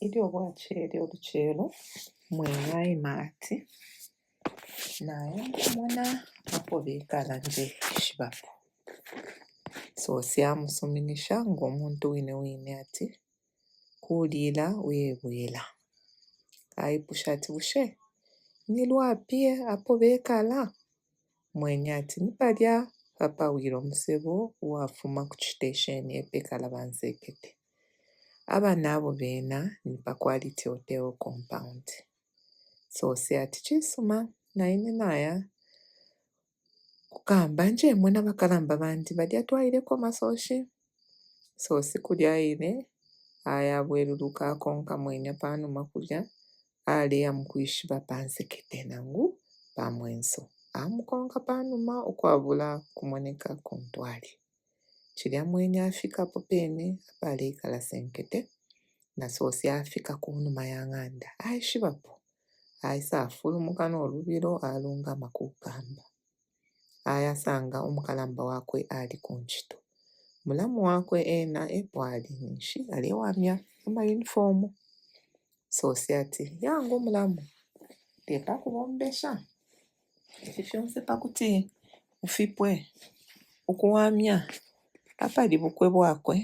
Eri olukyero mwenyayi mati naye mona hapo bekala nje shibafu so syamusuminisha ng'omuntu wine ati kulila webwela aipusha ati bushe nilwapie hapo bekala mwenye ati nipalya papawile omusebo wafuma kuchitesheni epekala bansekete abana abo bena ni pa Quality Hotel Compound so ati chisuma naine naya kukamba nje mwena bakalamba bandi bali atwaireko masoshi so kulyaire aya bweruluka konka mwenya panuma kulya aleya mukwishiba pansekete nangu pamwenso amukonka panuma ukwabula kumoneka kontwali chilya mwenya afika po pene apale ikala senkete na sosi afika kunuma yang'anda aishibapo aisa afulumuka n'olubiro alungama kukamba ayasanga omukalamba wakwe ali kunchito mulamu wakwe ena epwali nishi alewamya amayunifomu sosi ati yangu mulamu tepa kubombesha ifyonse pakuti ufipwe ukuwamya apali bukwe bwakwe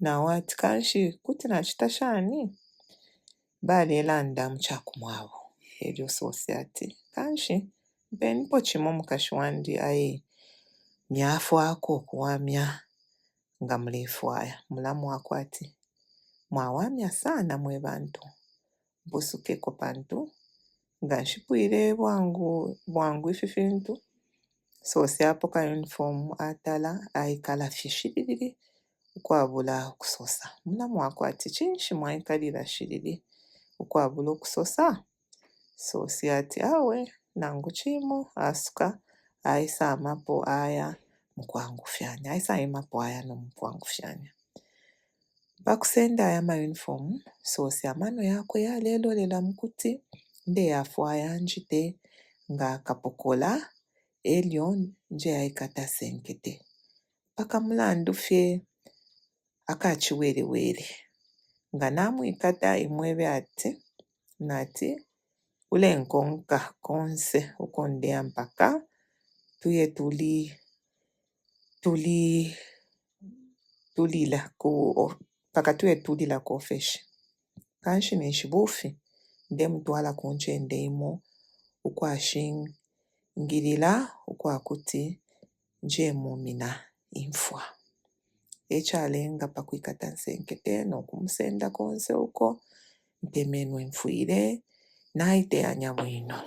nawe ati kanshi kuti nachita shani balelanda muchakumwabo eryo sosi ati kanshi mpenipo chimo mukashi wandi aye myafu ako okuwamya nga mulefwaya mulamu wako ati mwawamya sana mwe bantu mbusukeko pantu nga nshipwire bwangu ifi fintu sosi apo ka uniform atala aikala fishiriri ukwabula okusosa mulamu wako ati chinshi mwaikalira shiriri ukwabula okusosa sosi ati awe nangu chimo asuka aisa amapo aya mukwangufyanya aisa imapo aya nomukwangufyanya bakusenda aya mayunifomu sosi amano yakwe yalelolela mukuti nde yafwaya njite nga kapokola elyo nje aikata senkete paka mulandufye akachiwerewere nga namwikata imwebe ati nati ule nkonka konse ukondea mpaka tuye tulila paka tuye tulila kofeshi kanshi nishibufi nde mutwala kunchende imo ukwashingirila ukwakuti nje mumina infwa echalenga pakwikata nsenkete nokumusenda konse uko ntemenwe mfwire naite anyabwino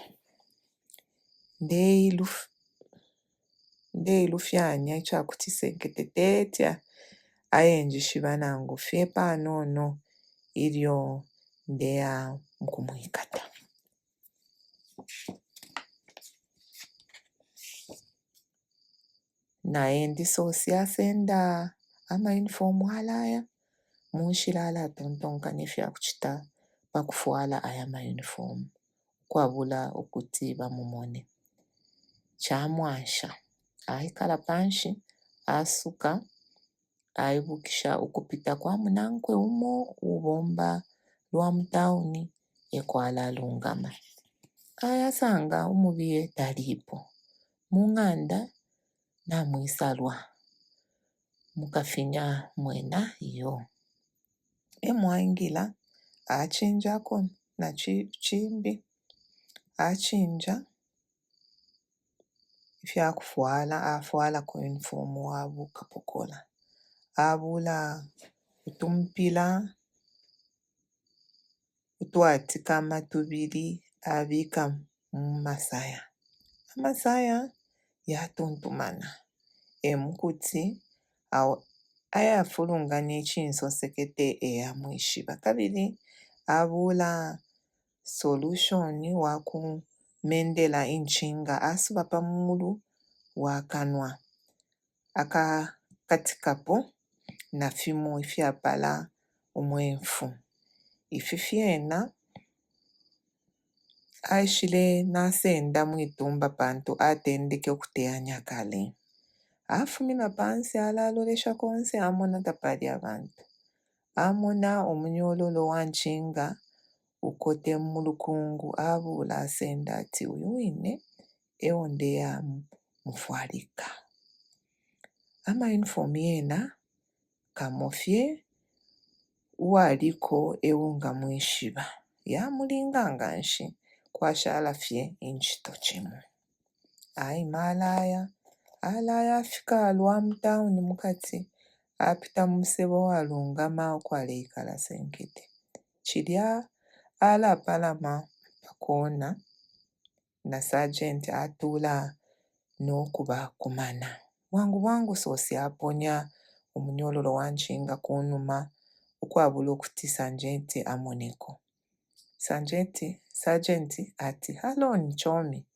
ndeilufyanya ichakuti senkete tetya ayenjishiba nangu fye panono ilyo ndeya mukumwikata naye ndi sosi asenda amayunifomu alaya munshila ala tontonka nefya kuchita pakufwala aya mayunifomu kwabula okuti bamumone chamwasha aikala panshi asuka aibukisha ukupita kwa munankwe umo ubomba lwa mutauni ekwala alungama ayasanga umubiye talipo mung'anda namwisalwa mukafinya mwena iyo emwaingila achinjako na chimbi achinja ifyakufwala afwala ku unifomu wabu kapokola abula utumpila utwati kama tubili abika mumasaya amasaya yatuntumana emukuti ayafulungana echinso sekete eyamwishiba kabili abula solution wakumendela inchinga asuba pamulu wakanwa akakatikapo na fimo ifyapala umwenfu ififyena aishile nasenda mwitumba pantu atendeke okuteanya kale afumina pansi alalolesha konse amona tapali abantu amona omunyololo wanchinga ukote mulukungu abula asenda ati uyu wine eonde ya mufwarika. Ama uniform yena kamofye waliko eunga mwishiba ya mulinganga nshi kwa shalafye inchito chimu. Ai malaya afika alwa mtauni mukati apita musebo walungama okwale ikala senkete. Chilia ala palama pakona na sergeant atula nokuba kumana. Wangu sosi aponya omunyololo wanchinga kunuma ukwabula okuti sergeant amoneko. Sergeant ati halo nchomi.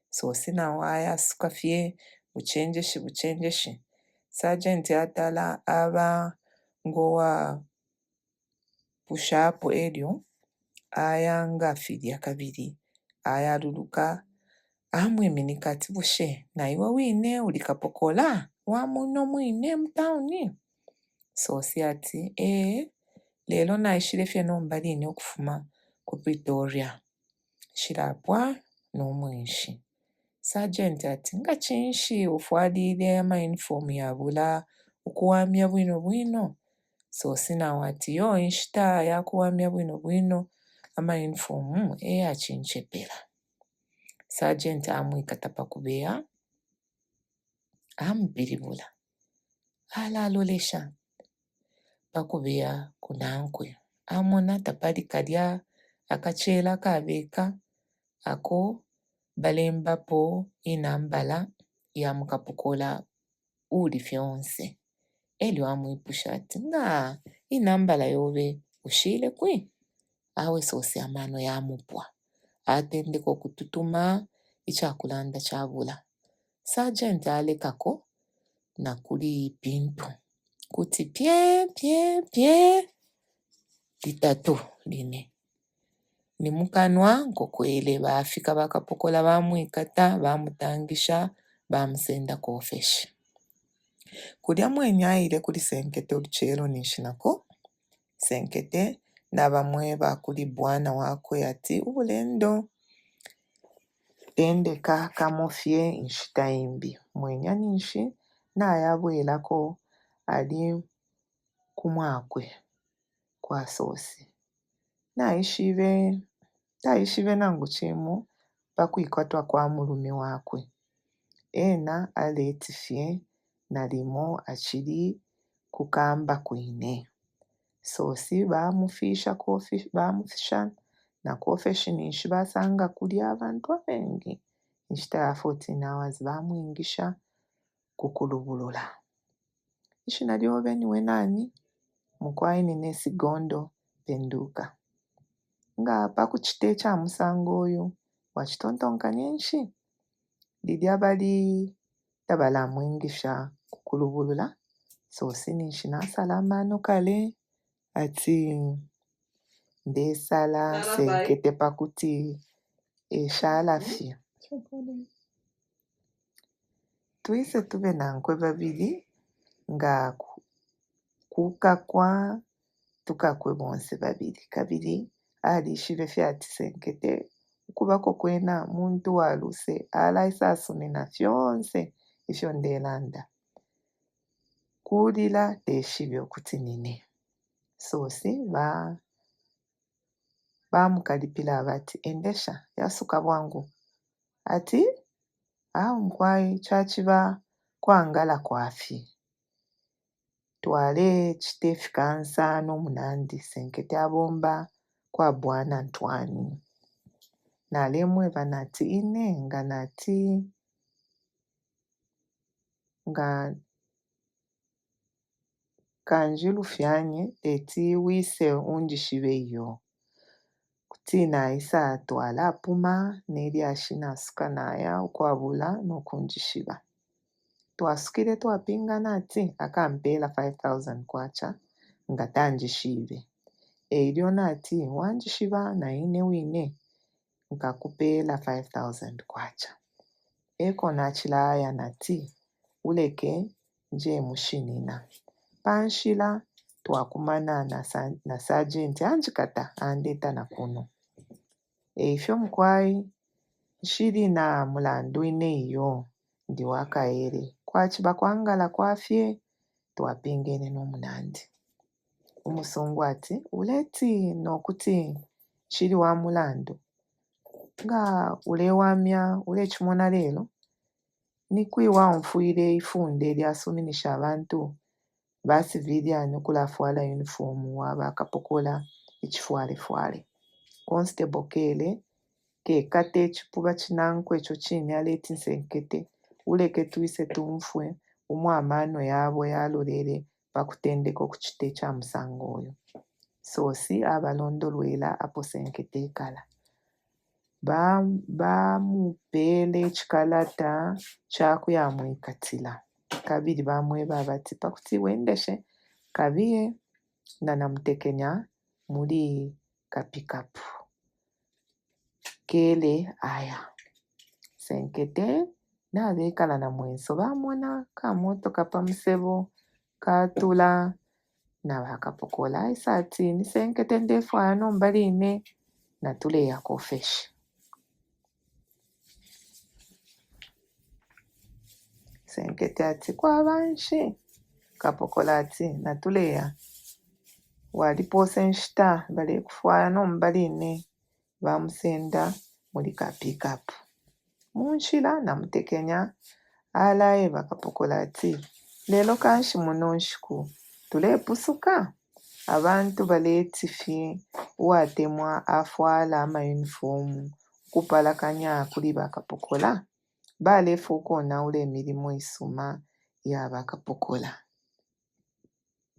Sosi na waya sukafye buchenjeshi. Sergeant atala aba ngowa pushapu elio ayanga fidia kabiri ayaluluka amweminika ati bushe na iwe wine ulikapokola wa muno mwine mtauni. Sosi ati lelo naishilefye nombaline okufuma ku Pretoria shilapwa nomwishi. Sergeant ati nga chinshi ufwadile ama uniform yabula ukuwamya bwino. Sosi nawe ati yo inshita yakuwamya bwino ama uniform achinchepela. Sergeant amwikatapa kubeya ampiribula ala alolesha pakubeya kunankwe amona tapali kalya akachela kabeka ako balembapo inambala ya mukapukola uli fyonse. Elio amwipusha ati nga inambala yobe ushile kwi awe sosi amano ya mupwa atendeko kututuma ichakulanda chabula. Sergeant alekako na kuli pintu kuti pye litatu line ni mukanwa nkokwele bafika bakapokola bamwikata bamutangisha bamusenda kofeshi. Kulya mwenyaile kuli senkete oluchero nishinako senkete na bamwe bakuli bwana wakwe ati ubulendo tendeka kamofye inshita imbi mwenya nishi na yabwelako ali kumwakwe kwa sosi taishive nangu chimu pakuikwatwa kwa mulume wakwe ena aletifye nalimo achili kukamba kwine. Sosi bamufisha na kofeshi nishi basanga kuli abantu abengi inshita ya 14 hours bamwingisha kukulubulula. Ishi naliobe niwe nani mukwaini nesigondo penduka nga pakuchite cha musango oyu wachitontonka nyenshi lidia bali tabala mwingisha kukulubulula. Sosi nishi nasalama no kale ati ndesala senkete pakuti eshalafya. Tuise tube nankwe babili nga kukakwa tukakwe bonse babili kabili alishile fyati senkete ukubako kwena muntu waluse alaisa asumina fyonse ifyo ndelanda kulila teshibyo kuti nine. Sosi bamukalipila bati endesha yasuka bwangu ati mkwai chachiba kwangala kwafi twale chitefika nsano munandi senkete abomba kwa bwana Ntwani nalemwe banati ine nga nati nga kanjilu fyanye eti wise undishibe iyo kutina isa twala apuma neli ashina suka naya ukwabula nokundishiba. Twasukile twapingana ati akampela 5,000 kwacha nga tanjishibe. Elio nati wanjishiba na ine wine nkakupela 5,000 kwacha. Eko nachilaya nati uleke nje mushinina. Panshila twakumana na sajenti anjikata andeta na kuno efyo mukwai nshili na mulandu ine iyo ndi wakaere kwachiba kwangala kwafye twapingene n'omunandi umusungu ati uleti nokuti nshili wa mulandu nga ulewamya ulechimona lelo nikwiwa mfuire ifunde lyasuminisha abantu basiviliani kulafuala uniformu wabakapokola ichifwalefwale constable kele kekate chipuba chinankwe echo chini aleti nsenkete uleke tuise tumfwe umwamano yabo yalolele pakutendeka kuchite cha musango oyo sosi abalondolwela apo senkete kala bamupele chikalata chakuyamwikatila kabili bamweba bati pakuti wendeshe kabiye nanamutekenya muri kapikapu kele aya senkete nabekala na mwenso bamona kamotoka pamusebo katula nabakapokola isati ni senkete ndefu ano mbaline natule yakofeshi senkete ati kwabanshi kapokola ati natuleya walipose nshita bali kufwala nombaline bamusenda muri kapikapu munshila namutekenya alaye bakapokola ati lelo kanshi muno nshiku tulepusuka abantu baletifi watemwa afwala amayunifomu kupalakanya kuli bakapokola balefu ukona ule emilimu isuma ya bakapokola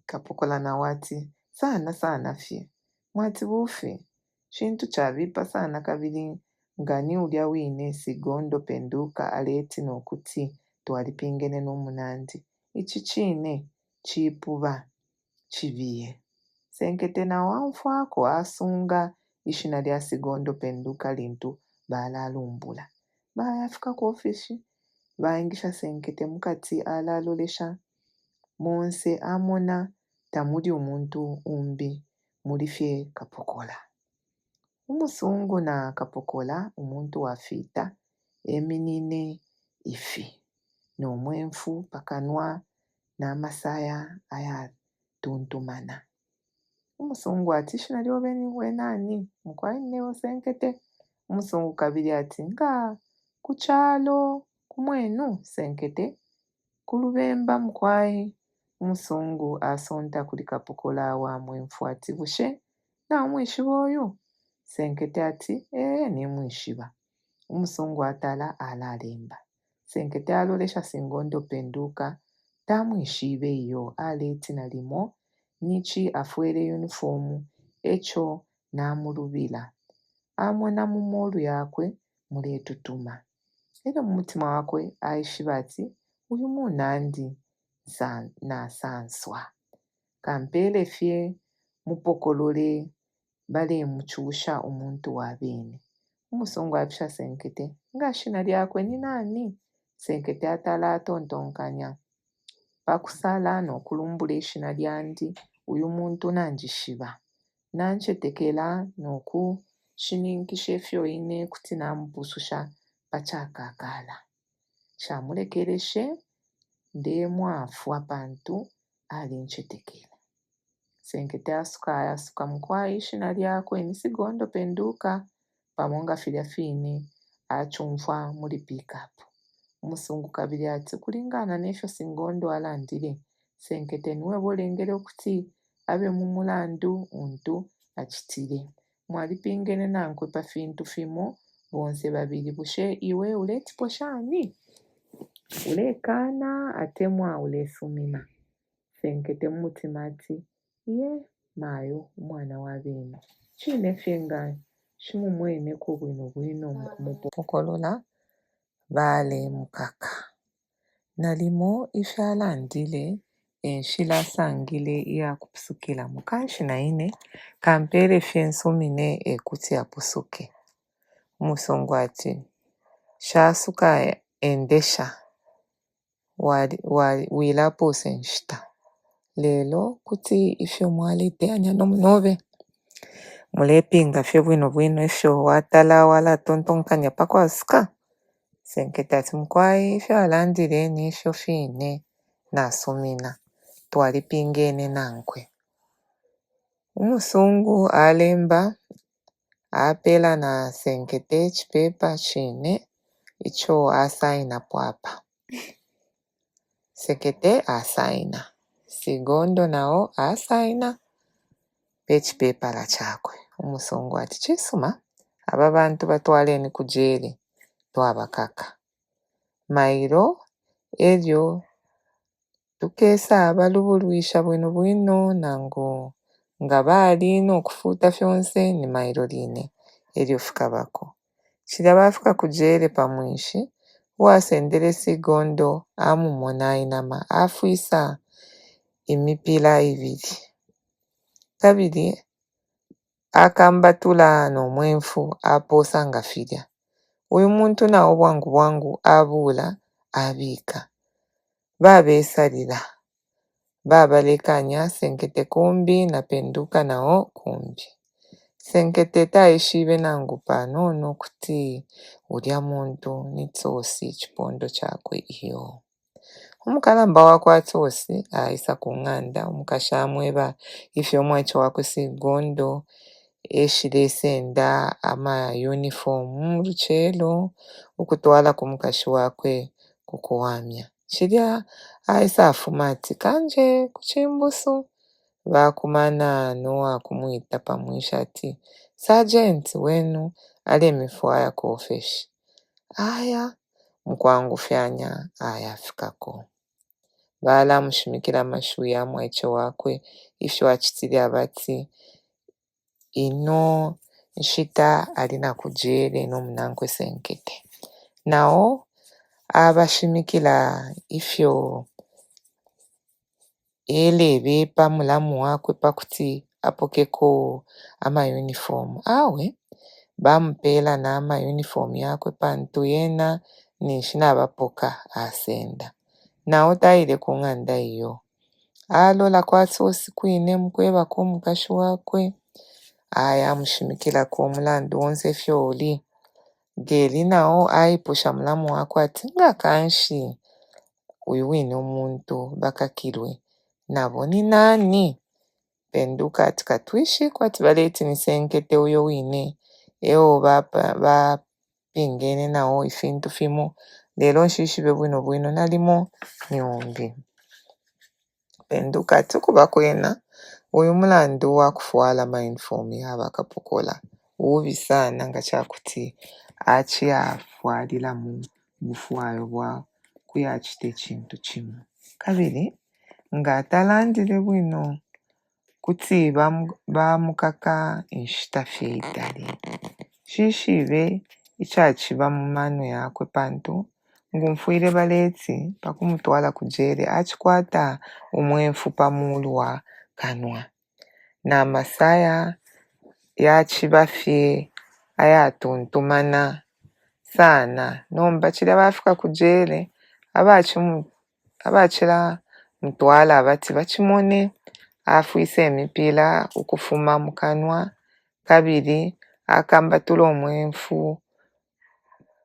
kapokola na wati sana fye mwati bufi shintu chabipa sana kabili ngani ulya wine sigondo penduka aleti nokuti twalipingene n'omunandi ichi chine chipuba chibiye senkete na wamfwako asunga ishina lya sigondo penduka lintu balalumbula bayafika ku ofishi bayingisha senkete mukati alalolesha monse amona tamuli omuntu umbi mulifye kapokola umusungu na kapokola omuntu wafita eminine ifi n'omwenfu pakanwa n'amasaya ayatuntumana umusungu ati ishina lyobeni wenani mukwaineo senkete umusungu kabili ati nga kuchalo kumwenu senkete kulubemba mukwai umusungu asonta kuli kapokola wa mwenfu ati bushe na mwishiba oyo senkete ati ni mwishiba umusungu atala alalemba senkete alolesha singondo penduka tamwishibe iyo aleti nalimo nichi afwele uniformu echo namulubila amona mumolu yakwe muletutuma elo mumutima wakwe aishiba ati uyu munandi nasanswa kampele fye mupokolole bale muchusha omuntu wabene umusungu apisha senkete nga shina lyakwe ni nani senkete atala atontonkanya pakusala n'okulumbula ishina lyandi uyu muntu nanjishiba nanchetekela nokushininkisha efyoine kuti namupususha pachakakala shamulekeleshe ndemwafwa pantu alinchetekela senkete asuka mukwai ishina lyakwe ni sigondo penduka pamonga filya fine achumfwa muri pikapu umusungu kabili ati kulingana n'efyo singondo alandile senkete niwe bolengele okuti abe mumulandu untu achitile mwalipingene nankwe pa fintu fimo bonse babili bushe iwe uletipo shani ulekana atemwa ulesumina senkete mumutima ati ye mayo umwana wabene chine fyenga shimumwene ku bwino mupokolola bale mukaka nalimo ifyalandile enshila sangile iyakupusukila mukanshi naine kampele fyensumine ekuti apusuke umusungu ati shasuka endesha wilapo senshita lelo kuti ifyo mwaliteanya nomunove mulepinga fyo bwino ifyo watala wala tontonkanya pakwasika senkete ati mukwai ifyo alandireni ifyo fine nasumina twalipingene nankwe umusungu alemba apela na senkete chipepa chine icho asaina pwapa senkete asaina sigondo nao asaina pechipepala chakwe umusungu ati chisuma aba bantu batwaleni kujele twabakaka mairo elyo tukesa abalubulwisha bwino nangu nga balina okufuuta fyonse ni mairo line elyo fikabako chila bafika kujele pamwishi wasendele sigondo amumona ainama afwisa imipila ibili kabili akambatula nomwenfu aposa nga filya uyu muntu nawo bwangu abula abika babesalila babalekanya senkete kumbi napenduka nao kumbi senkete taishibe nangu panono kuti ulya muntu nitsosi chipondo chakwe iyo omukalamba wakwe atsosi aisa kung'anda omukashamweba ifyo mwecho wakwe sigondo eshilesenda ama uniform luchelo ukutwala kumukashi wakwe kukuwamya chilya aisa afuma ati kanje kuchimbusu bakumana noa kumwita pamwisha ati sajenti wenu alemifwaya kofeshi aya mukwangu fyanya aya fikako balamushimikila mashuya mwecho wakwe ifyo achitile abati ino nshita alina kujele nomunankwe senkete nao abashimikila ifyo elebe pamulamu wakwe pakuti apokeko ama uniform awe bamupela na ama uniform yakwe pantu yena nishi nabapoka asenda nao taile kung'anda iyo alola kwatsosi kwine mukweba komukashi wakwe aya amushimikila mulandu wonse fyoli geli nao aipusha mulamu wakwe ati ngakanshi uyu wine omuntu bakakilwe nabo ni nani penduka ati katwishi kwati baleti ni senkete uyo wine eo bapingene nao ifintu fimo lelo nshishibe bwino nalimo nyumbi penduka ati kuba kwena uyu mulandu wakufuala mauniform yaba kapokola ubi sana nga chakuti achi afwalila mu bufwayo bwa kuyachite chintu chimu kabili nga atalandile bwino kuti bamukaka inshita fyeitali shishibe ichachiba mumano yakwe pantu ngumfwile baleti pakumutwala kujele achikwata umwenfu pamulwa kanwa na masaya yachiba fye ayatuntumana sana nomba chila bafika kujele abachila mutwala abati bachimone afwise emipila ukufuma mukanwa kabili akambatula omwenfu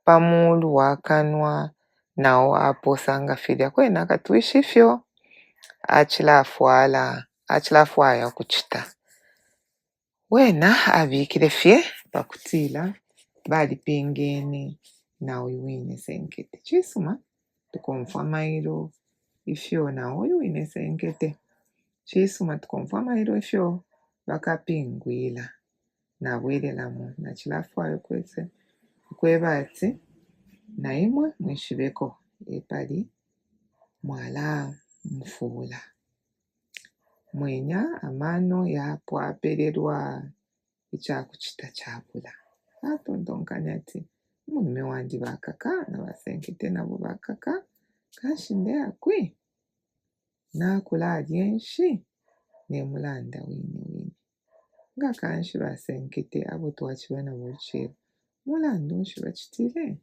pamulu wakanwa nao aposanga filya kwena akatwisha ifyo achila afwaya kuchita wena abikile fye pakutila balipingene na uyu wine senkete chisuma tukomfwa mailo ifyo na uyu wine senkete chisuma tukomfwa mailo ifyo bakapingwila nabwelelamu nachila afwayo kwese kwebati naimwe mwishibeko epali mwala mfula mwenya amano yapo apelelwa ichakuchita chakula atontonkanya ati mume wandi bakaka na basenkete nabo bakaka kashinde akwi nakula alyenshi nemulanda wine nga kanshi basenkete abo twachiba nabo luchelo mulandu nshi bachitile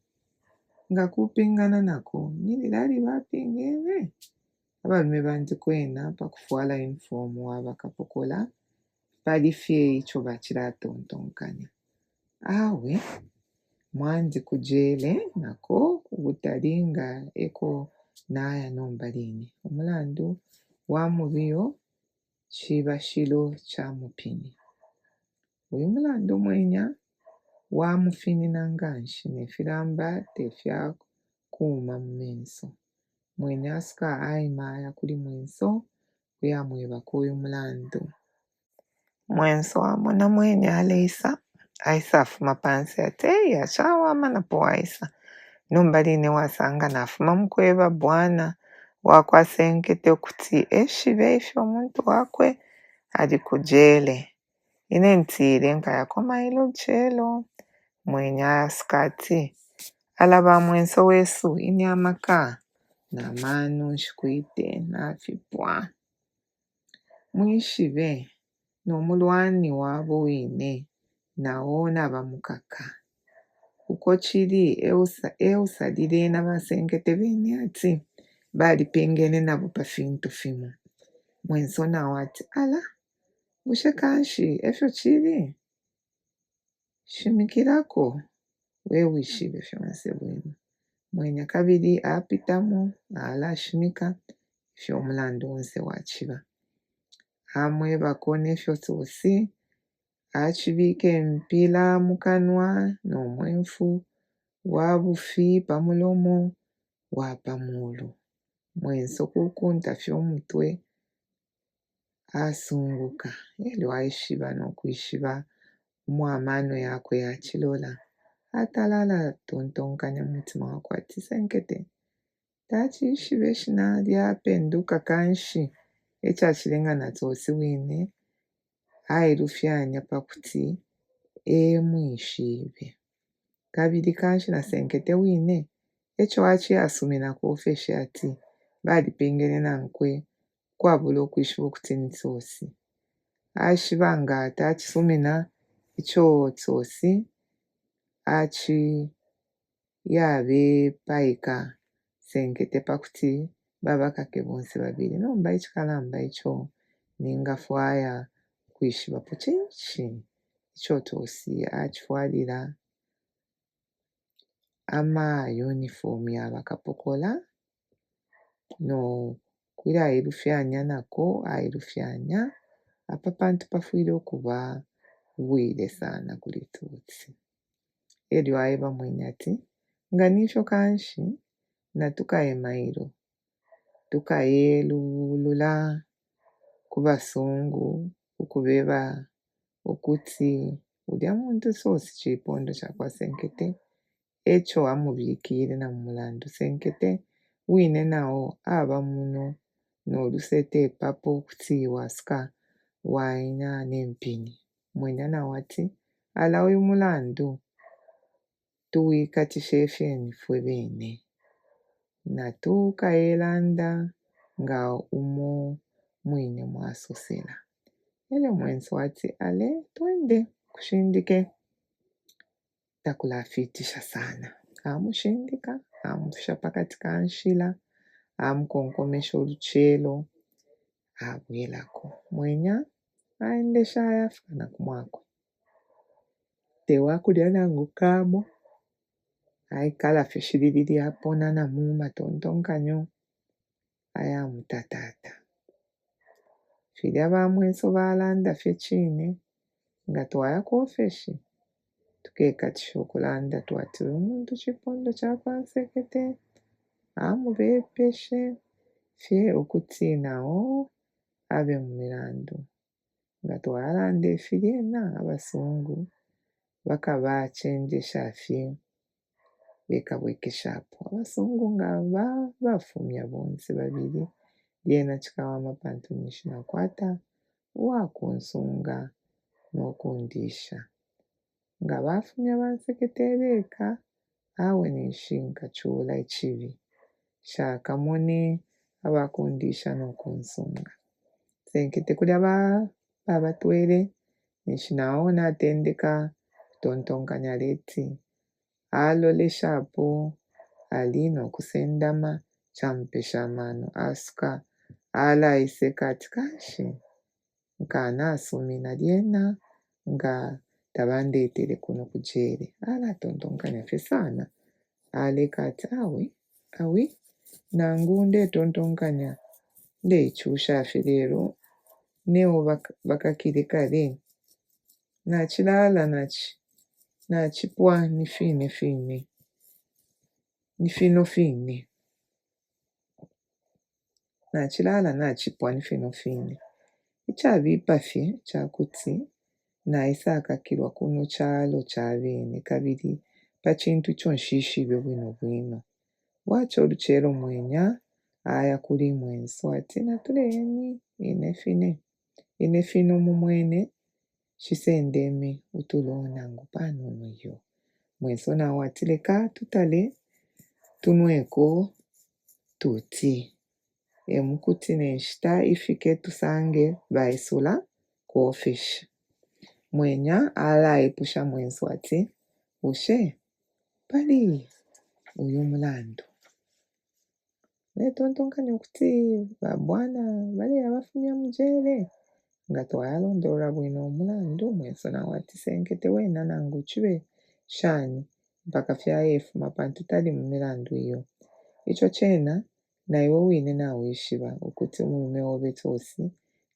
nga kupingana nako nililali bapingene abalume banji kwena pakufuala unifomu wabakapokola palifye icho bachilatonkanya awe mwanji kujele nako ubutalinga eko naya nomba lini omulandu wamubiyo shiba shilo cha mupini uyu mulandu mwenya wamufini nganshi nefilamba tefya kuma mumenso mwenya asika aimaya kuli mwenso kuyamweba kuyu mulandu mwenso wamona mwenya aleisa aisa afuma pansi ate yachawama napo aisa nomba lini wasanga nafuma mukweba bwana wakwasenkete okuti eshibe ifyo omuntu wakwe ali kujele inentile nkayakomailo chelo mwenya asikati alaba mwenso wesu inyamaka na manu nshikuite nafipwa mwishibe nomulwani wabo wine nawona bamukaka uko chili eusalile na basengete bene ati balipengene nabo pafintu fimu mwenso nawe ati ala bushe kanshi efyo chili shimikirako wewishibe fyonse bwenu mwenya kabili apitamu alashimika fyo omulandu wonse wachiba amwebako nefyo tsosi achibika empila mukanwa nomwenfu wabufi pamulomo wapamulu mwenso kukunta fyomutwe asunguka eli waishiba nokwishiba mwamano yakwe yachilola atalala tontonkanya mutima wakwe ati senkete tachishibe shina lyapenduka kanshi echachilenga tsosi wine ailufyanya pakuti emwishibe kabili kanshi na senkete wine echo achi asumina kuofeshe ati balipengene nankwe kwabula okwishiba okutini tsosi ashibanga ati achisumina icho tsosi achi yabe paika senkete pakuti babakake bonse babili nomba ichikalamba icho ningafwaya kwishiba po chinchi icho tosi achifwalila ama uniform yabakapokola no kwili ailufyanya nako ailufyanya apa pantu pafwile okuba bwile sana kuli tutsi eli waiba mwenya ati nga nifyo kanshi natukaemailo tukayelulula kubasungu ukubeba okuti ulya muntu sosi chipondo chakwa senkete echo amubikile na mulandu senkete wine nawo aba muno nolusete papo kuti wasika waina nempini mwenya nawo ati ala uyu mulandu tuwikatishefyeni fwe bene natukayelanda nga umo mwine mwasosela ele mwenso ati ale twende kushindike takulafitisha sana amushindika amufisha pakati kanshila amukonkomesha oluchelo abwelako mwenya aendesha ayafika na kumwakwe tewakulya nangu kamo aikala fishililili apona na muma tontonkanyo ayamutatata filya bamwenso balanda fye chine nga twaya kuofeshi tukekatisha okulanda twatile omuntu chipondo chakwa nsekete amubepeshe fye okuti nawo abe mumilandu nga twalanda efilyena abasungu bakabachenjesha fye bekabwekeshapo abasungu nga bafumya bonse babili lyena chikawama pantu nishi nakwata wakunsunga nokundisha nga bafumya bansekete beka awe nishi nkachula echibi shakamone abakundisha nokunsunga senkete kulya babatwele nishi nawo natendeka kutontonkanya leti aloleshapo ali nokusendama champesha mano asuka alaise kati kanshi nkana asumina lyena nga tabandetere kuno kujere alatontonkanya fye sana aleka ati awi nangu ndetontonkanya ndeichusha afye lero newo bakakile kale nachilala nachipwa ni fino fine nachilala nachipwa ni fino fine ichabipa fye chakuti naisa akakilwa kuno chalo cha bene kabiri pachintu chonshishibe bwino bwino wacho oluchero mwenya aya kuli mwenso ati natuleni ine fino mumwene shisendeme utulona ngupano yo mwenso nawo ati leka tutale tunweko tuti emukuti nenshita ifike tusange baisula kuofisha mwenya alaepusha mwenso ati ushe pali uyu mulandu netontonkanya okuti babwana bali abafumya mujere nga twayalondolola bwino omulandu mwenso nawo ati senkete wena nangu chibe shani mpaka fyayefuma pantu tali mumilandu iyo icho chena naiwe wine nawishiba ukuti mulume wobe tosi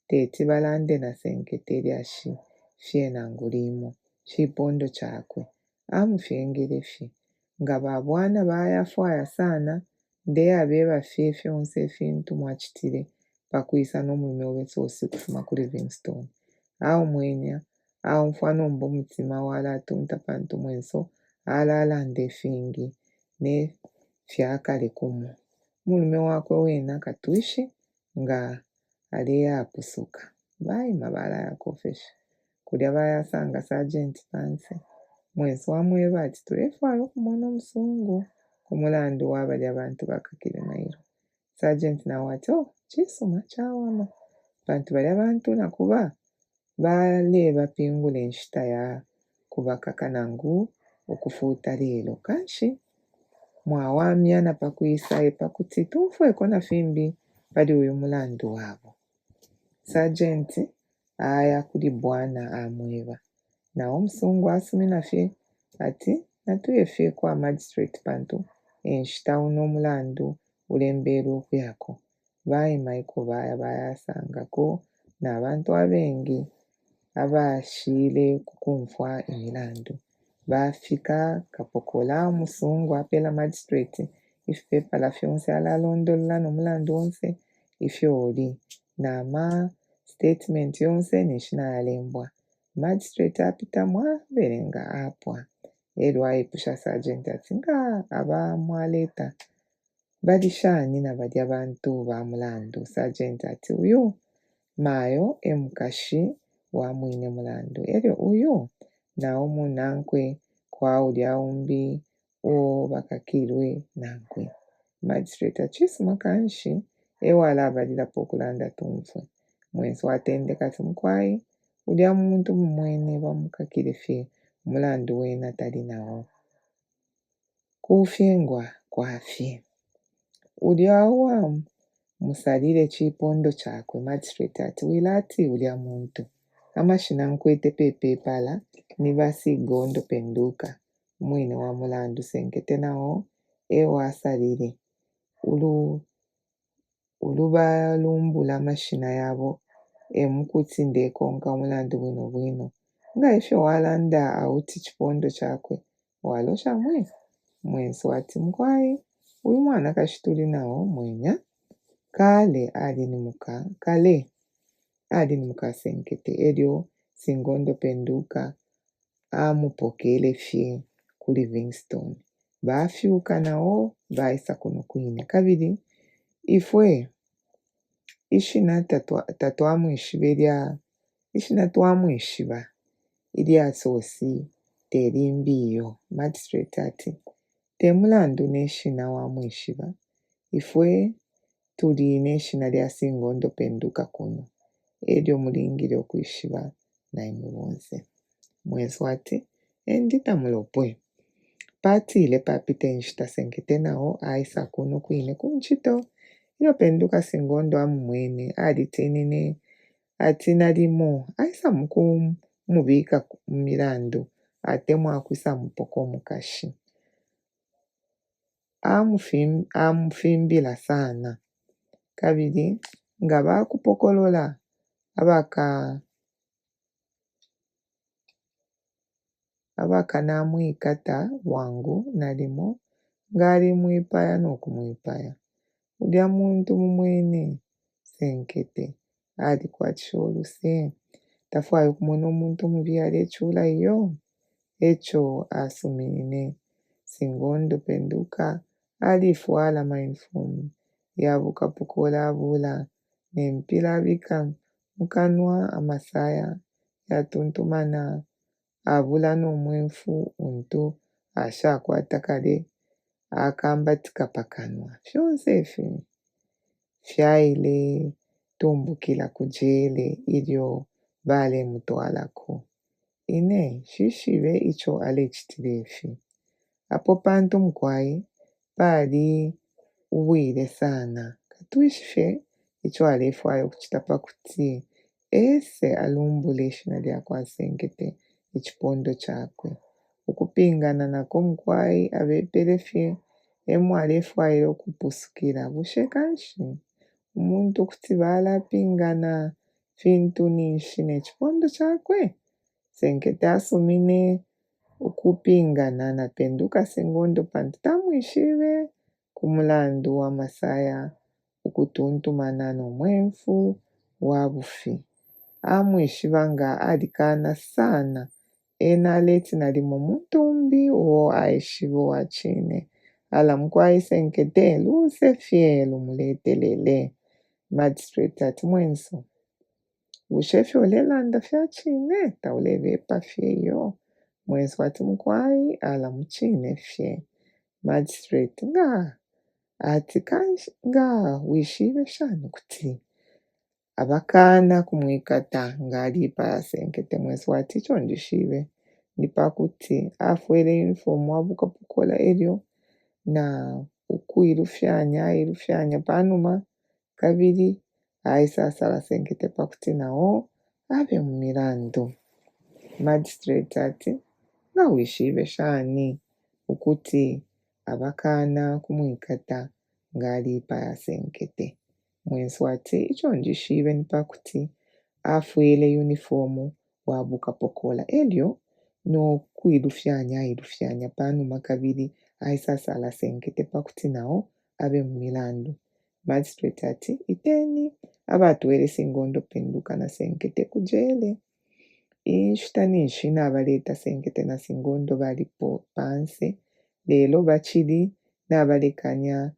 teti balande na senkete lyashi fye nangu limo chipondo chakwe amufyengele fye nga babwana bayafwaya sana nde abeba fye fyonse fintu mwachitile pakwisa n'omulume wobe tosi kufuma ku Livingstone au mwenya au mfano mbo mutima wala atunta pantu mwenso ala alande fingi ne fyakale kumo mulume wakwe wena katwishi nga ali apusuka baima bala yakofesha kulya bayasanga Sergeant pansi mwenso wamweba ati tulefwayo kumona omusungu kumulandu wabali abantu bakakile mairo Sergeant nawe ati chisuma chawama bantu bali abantu nakuba bale bapingula enshita ya kubakaka nangu okufuta lelo kanshi mwawamyana pakwisaye pakuti tumfweko na fimbi pali uyu mulandu wabo Sergeant aya kuli bwana amweba nawo omusungu asumina fye ati natuye fye kwa magistrate pantu enshita uno omulandu ulembera okweyako bayimaiko baya bayasangako n'abantu abengi abashile kukumfwa emilandu bafika kapokola omusungu apela magistrate ifipepala fyonse alalondolola n'omulandu wonse ifyoli n'ama statement yonse neshina yalembwa magistrate apitamu aberenga apwa elu ayepusha Sergeant ati nga abamwaleta bali shani na bali abantu ba mulandu Sergeant ati uyu mayo emukashi wa mwine mulandu elyo uyu nawo munankwe kwaulya umbi uwo bakakilwe nankwe magistrate achisuma kanshi ewala abalilapo okulanda tumfwe mwenso atendeka ati mukwai ulya muntu mumwene bamukakile fye mulandu wena tali nawo kufyengwa kwafye ulyawa musalile chipondo chakwe magistrate ati wilati ulya muntu amashina nkwete pepepala ni basi gondo penduka mwine wa mulandu senkete nawo ewasalile ulubalumbula amashina yabo emukuti ndekonka mulandu bwino bwino nga ifyo walanda auti chipondo chakwe walosha mwenso ati mkwai uyu mwana kashituli nawo mwenya kale ali nimuka senkete elyo singondo penduka amupokele fye ku Livingstone bafyuka nawo baisa kuno kwine kabiri ifwe ishina twamwishiba ilya sosi teri mbiyo magistrate ati temulandu neshina wamwishiba ifwe tuli neshina lya singondo penduka kuno elyo mulingile okwishiba naimwe bonse mwenso ati endita mulopwe patile papita enshita senkete nawo aisa kuno kwine kunchito inopenduka singondo amumwene alitenene ati nalimo aisa mukumuvika mumilandu ate mwakwisa mupoko mukashi. Amufimbila sana kavili nga vakupokolola avaka namwikata wangu nalimo ngali mwipaya nokumwipaya ulya muntu mumwene senkete ali kwatsholuse tafwayo kumona omuntu muvi ali echula iyo echo asuminine singondo penduka alifwala mainifomu yavukapukola avula nempila avika mukanwa amasaya yatuntumana avula nomwefu untu ashakwata kale akambatika pakanwa fyonse efi fyaile tumbukila kujele ilyo vale mutwalako ine shishive icho alechitilefi apo pantu mkwai pali uwile sana katwishe icho alefwayo kuchitapa kuti ese alumbule eshina lyakwasengete echipondo chakwe ukupingana nako mkwai avepelefye emwalefwaile okupusukila vushekanshi umuntu kuti valapingana fintu nishi nechipondo chakwe senkete asumine ukupingana napenduka singondo pantu tamwishive kumulandu wa masaya ukutuntumana nomwefu wavufi amwishiva nga alikana sana enaleti nalimo mutumbi uwo aishivo wachine ala mkwai senkete luse fye lumuletelele magistrate ati mwenso ushefye ulelanda fyachine taulevepa fyeyo mwenso ati mkwai ala muchine fye magistrate ati nga wishive shani kuti avakana kumwikata ngalipa senkete mwenso ati icho ndishive nipakuti afwele unifomu wavukapukola elyo na ilufyanya panuma kavili aisasala senkete pakuti nawo ave mumilandu. Magistrate ati nga wishive shani ukuti avakana kumwikata ngalipa ya senkete mwenso ati icho ndishive nipakuti afwele unifomu wavukapokola elyo nokuilufyanya panuma kavili aisasala senkete pakuti nawo ave mumilandu. Magistrate ati iteni avatwele singondo penduka na senkete kujele ishitanishi navaleta senkete na singondo valipo panse lelo vachili navalekanya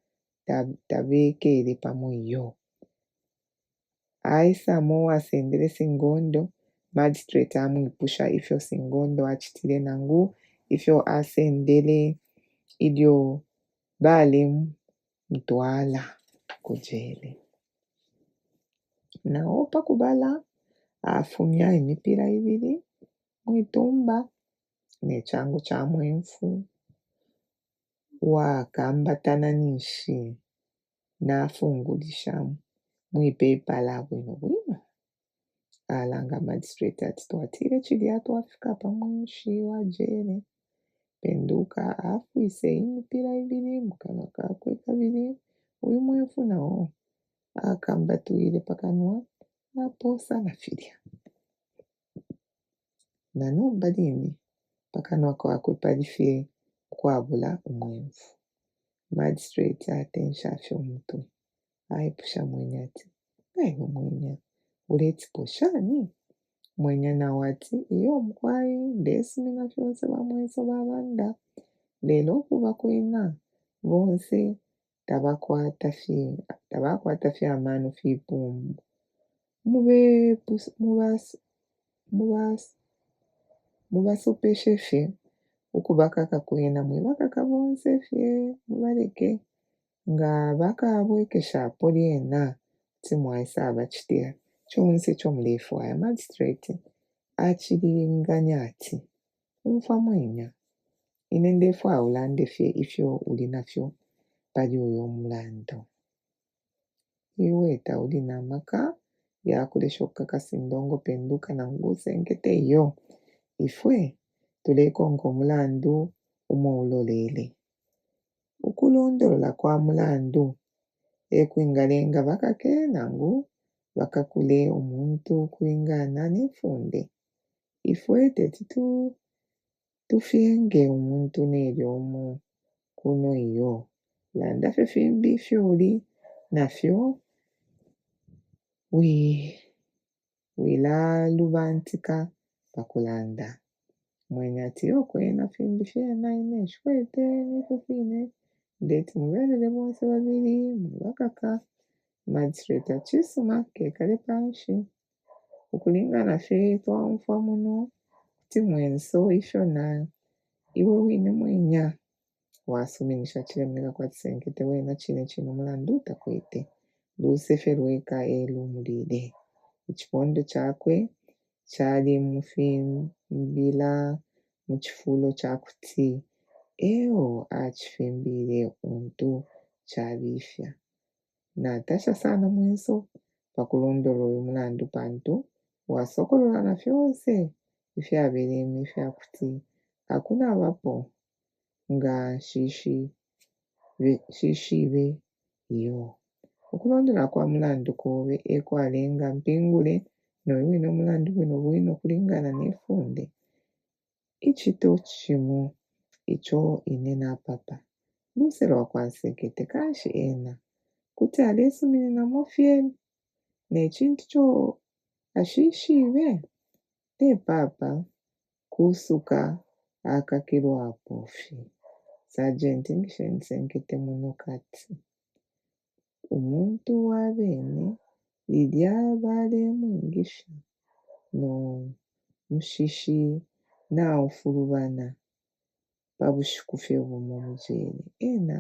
tavekele pamwiyo aisamo asendele singondo. Magistrate amwipusha ifyo singondo achitile nangu ifyo asendele ilyo vale mtwala kujele nawo pakubala afumya emipira ivili mwitumba nechangu cha mwefu wakambatana nishi nafungulisha mwipepa labwe nobwino alanga magistrate ati twatile chilya twafika pamwishi wa jele penduka afwise imipira ivili mukanwa kakwe kavili uyu mwefu nawo akambatuile pakanwa aposa nafilya nanomba lini pakanwa kakwe palifye kwavula umwefu. Magistrate atensha omutwe aipusha mwenya ati ngaiwe mwenya uletsipo shani mwenya nawo ati iyo mkwai ndesimina fyonse vamweso vavanda lelo kuva kwena vonse tavakwata fye amano fipumbu muvasopeshe fye ukuvakaka kwena mwivakaka vonse fye muvaleke nga vakavwekesha apo lyena timwaisa vachitela chonse chomulefwaya. Magistrate achilinganya ati umfa mwenya ine ndefwa ulande fye ifyo uli nafyo pali uyo mulando iwe tauli na maka yakulesha okukakasa indongo penduka nangu senkete iyo ifwe tulekonga omulandu umoulolele ukulondolola kwa mulandu ekwingalenga bakake nangu bakakule omuntu kulingana nefunde ifwe teti tufyenge omuntu neryomu kuno iyo landa fefimbi fyoli nafyo wilalubantika pakulanda mwene ati okwena fimbi fyena ine shkwete nifo fine ndeti mubelele bonse babili mubakaka magistrate achisuma kekale panshi ukulingana fye twamfa muno kuti mwenso ifyona iwe wine mwenya wasuminisha chilemeka kwa tisenkete wena chino mulandu takwete lusefe lweka lumulile ichipondo chakwe chali mufimbila muchifulo chakuti eo achifimbile untu chabifya natasha sana mwenso pakulondolo uyu mulandu pantu wasokololana fyonse ifyabelemi fyakuti hakuna wapo nga shishibe iyo ukulondola kwa mulandu kobe ekwalenga mpingule noiwine omulandu bwino bwino kulingana nefunde ichito chimu icho inena papa luselwa kwa nsekete kashi ena kuti alesumine namofyeni nechintu cho ashishibe te papa kusuka akakilwa apofi sajenti ngishensenkete muno kati umuntu wabene lilya balemwingisha no mushishi naufulubana pabushikufye bumo mujele ena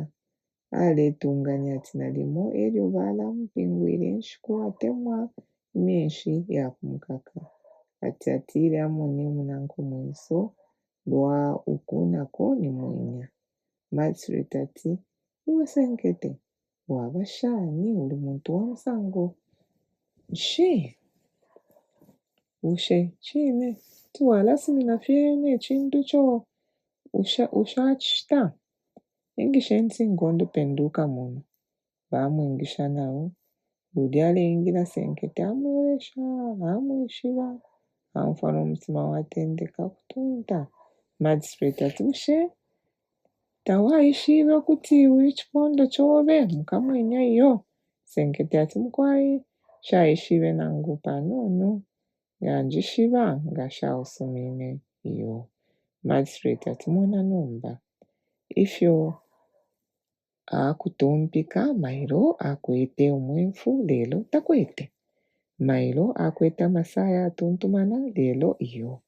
aletunganya tina limo elyo balampingwile nshiku atemwa myenshi yakumukaka ati atile amone munanko mwenso lwa ukunako ni mwenya magistrate ati iwe senkete wabashani uli muntu wa musango shi ushe chine tiwalasimina fyene chintu cho ushachita ingishensi ngondo penduka muno bamwingisha nawo lulyalengila senkete amulesha amwishiba amfana omutima watendeka kutunta magistrate ati ushe tawaishibe kuti uli chipondo chobe mukamwenya iyo senkete ati mukwai shaishibe nangu panono yanjishiba ngashausumine iyo magistrate ati mona numba ifyo akutumpika mailo akwete omwenfu lelo takwete mailo akwete amasaya atuntumana lelo iyo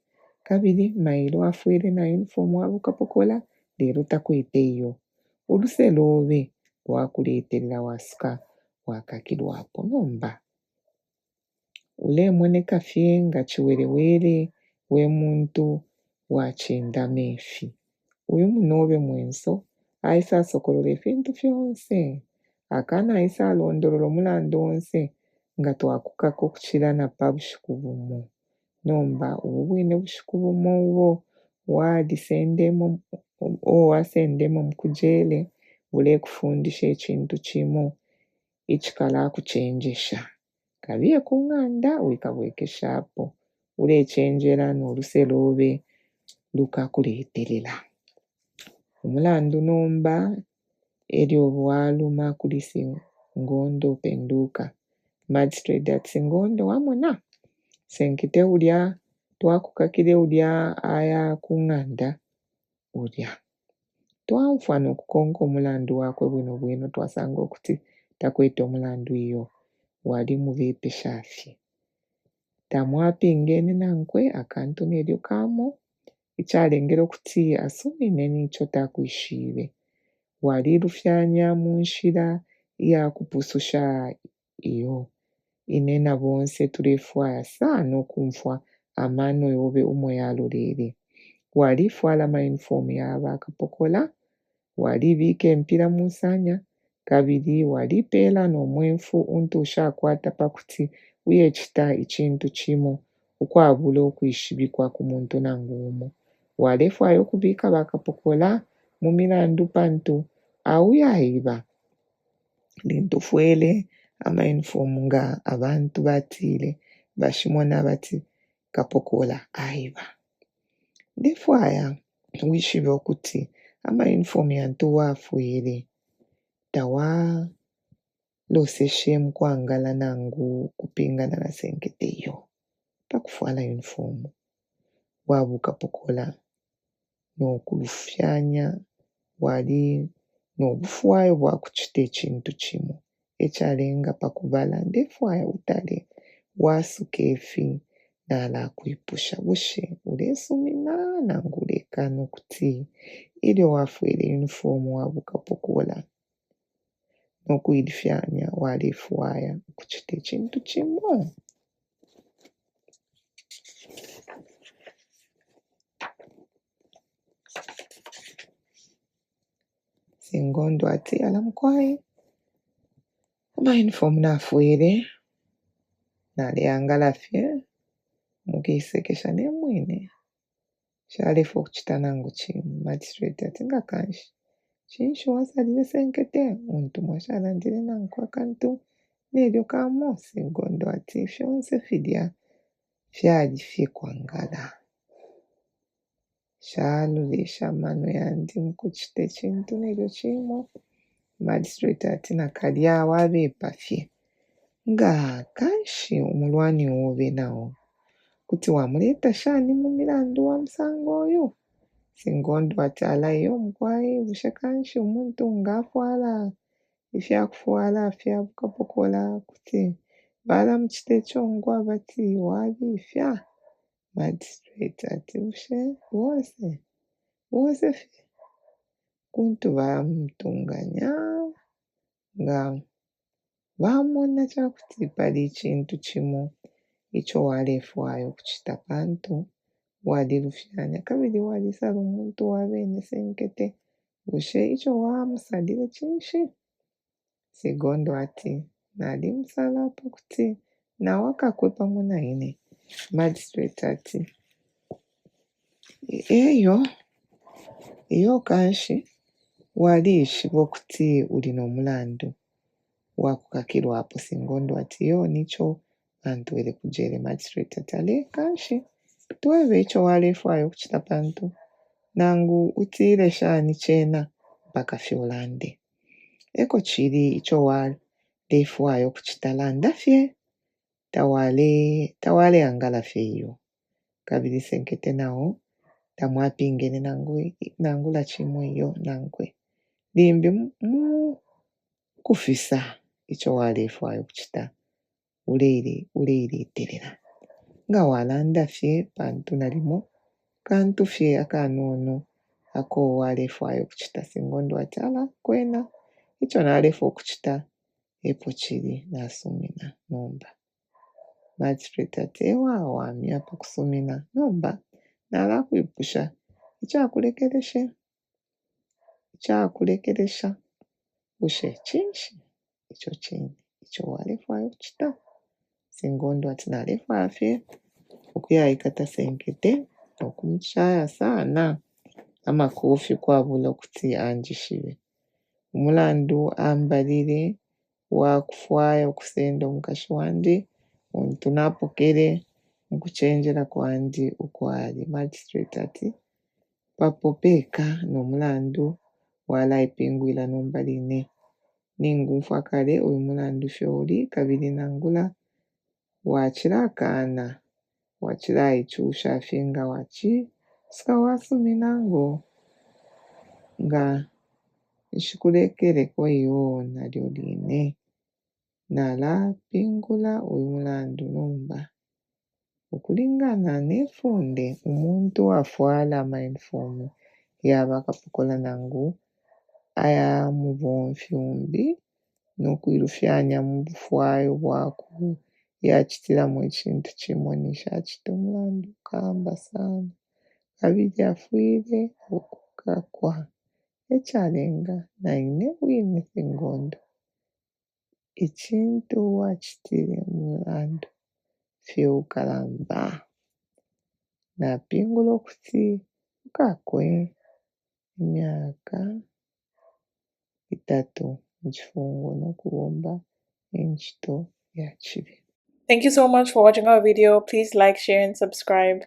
kabili mailo afwile na uniform wabukapokola lelo takwete iyo oluselobe wakuletelela wasuka wakakilwapo nomba ulemwoneka fye nga chiwelewele wemuntu wachenda mefi uyu munobe mwenso aisa asokolole fintu fyonse akana aisa alondolola omulandu wonse nga twakukaka okuchilana pa bushiku bumo nomba ubwine bushiku bumo ubo wasendemo mukujele ule kufundisha echintu chimo ichikala kuchenjesha kabiye kung'anda wikabwekeshapo ulechenjera noluselobe lukakuletelela omulandu nomba elyo bwaluma kulisi ngondo penduka magistrate ati ngondo wamona senkete ulya twakukakile ulya aya kung'anda ulya twamfwa nokukonga omulandu wakwe bwino twasanga okuti takwete omulandu iyo wali mubepe shafye tamwapingene nankwe akantu nelyo kamo ichalengera okuti asumine nicho takwishibe wali lufyanya munshila yakupususha iyo inena bonse tulefwaya sana okumfwa amano yobe umo yalolele walifwala mauniform yabakapokola walibika empira musanya kabiri walipeera n'omwenfu untu oshakwata pakuti uyechita echintu chimo ukwabula okwishibikwa ku muntu nangu umo walefwayo kubika bakapokola mumilandu pantu auyayiba lintu fwele amaunifomu nga abantu batile bashimona bati kapokola ayiba ndefwaya wishibe okuti amaunifomu yantu wafwele tawaloseshe kwangala nangu kupingana na senketeyo pakufwala unifomu wabukapokola nokulufyanya wali nobufwayo bwakuchita echintu chimo echalenga pakubala ndefwaya utale wasuka efi nala kuipusha bushe ulesumina nangu ulekana okuti ile wafwele unifomu wabukapokola nokuilifyanya walefwaya kuchita echintu chimo. Singondo ati alamkwai amaunifomu nafwele naleangalafye mukisekesha nemwine shalefa okuchita nangu chimu magistrate ati ngakanshi chinsho wasalile senkete muntu mwashalandile nangu akantu nelyo kamo. Singondo ati fyonse filya fyali fyekwangala shalolesha mano yandi mukuchita echintu nelyo chimo. Magistrate ati nakalya wabepafye nga kanshi umulwani wobe nawo kuti wamuleta shani mumilandu wa musango oyo. Singondo ati alayo mkwai bushe kanshi umuntu ngafwala ifyakufwala fyabukapokola kuti balamuchita echongwa bati wabifya. Magistrate ati bushe wose fye kuntu bamutunganya nga bamona chakuti pali echintu chimo icho walefwayo kuchita pantu walilufyanya kabili walisala omuntu wabene senkete bushe icho wamusalile chinshi. Singondo ati nalimusala pakuti nawe akakwe pamwe naine. Magistrate ati iyo kanshi walishiba okuti uli nomulandu wakukakilwapo. Singondo ati iyo nicho antwele kujele. Magistrate ati ale kanshi tuwebe icho walefwayo kuchita pantu nangu utile shani chena mpaka fyolande eko chili icho walefwayo kuchita landa fye tawale angala fye iyo kabili senkete nawo tamwapingene nangula chimo iyo nankwe limbi mu kufisa icho walefwayo kuchita uleiletelela nga walanda fye pantu nalimo kantu fye akanono ako walefwayo kuchita. Singondo ati ala kwena icho nalefwa okuchita epo chili nasumina nomba. Magistrate ati ewa wamya pakusumina nomba nala kuipusha ichakulekelesha bushe chinshi icho chini icho walefwayo kuchita. Singondo ati nalefwaya fye okuyayikata senkete okumuchaya sana amakofi kwabula okuti anjishibe umulandu ambalile wakufwaya okusenda omukashi wandi omuntu napokele mukuchenjera kwandi ukwali. Magistrate ati papopeka nomulandu walaipingwila nombaline ningufa kale uyu mulandu fyoli kabili nangula wachilakana wachilayichusha fye nga sika wasuminango nga nshikulekeleko iyo nalyo line nalapingula uyu mulandu nomba okulingana nefunde umuntu afwala amaunifomu yaba akapokola nangu aya mubonfyumbi nokwilufyanya mubufwayo bwaku yachitilamu echintu chimo nishachita omulandu kamba sana kabili afwile okukakwa ekyalenga naine bwine engondo ekintu wakitire mulando fyeukalamba napingula okuti kakwe emyaka 3 mu kifungo n'okubomba enkito ya kibi. Thank you so much for watching our video. Please like, share and subscribe.